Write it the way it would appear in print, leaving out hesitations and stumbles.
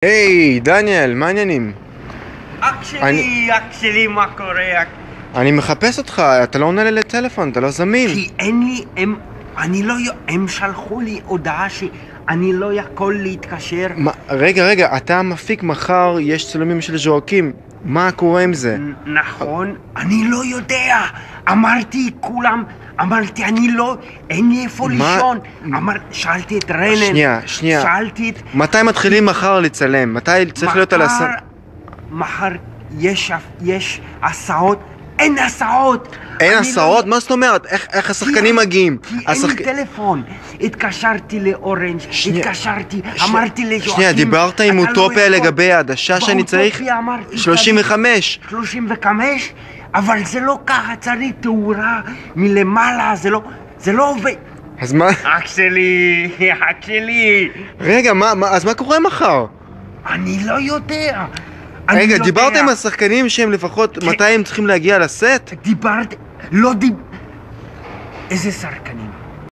היי, דניאל, מה העניינים? אח שלי, מה קורה? אני מחפש אותך, אתה לא עונה לי לטלפון, אתה לא זמין. כי אין לי, הם שלחו לי הודעה שאני לא יכול להתקשר. רגע, אתה מפיק, מחר יש צילומים של ז'ורקים, מה קורה עם זה? נכון, אני לא יודע. אמרתי, אני לא, אין לי איפה לישון. שאלתי את רנן. שנייה. שאלתי את... מתי מתחילים מחר לצלם? מתי צריך להיות על הסרט? מחר יש הסעות. אין הסעות! אין הסעות? מה זאת אומרת? איך השחקנים מגיעים? כי אין לי טלפון. התקשרתי לאורנג', אמרתי לג'ואקים. שנייה, דיברת עם אוטופיה לגבי העדשה שאני צריך? 35. 35? אבל זה לא ככה, צריך תאורה מלמעלה, זה לא עובד. אז מה? אח שלי. רגע, אז מה קורה מחר? אני לא יודע. רגע, דיברת עם השחקנים שהם לפחות מתי הם צריכים להגיע לסט? איזה שחקנים?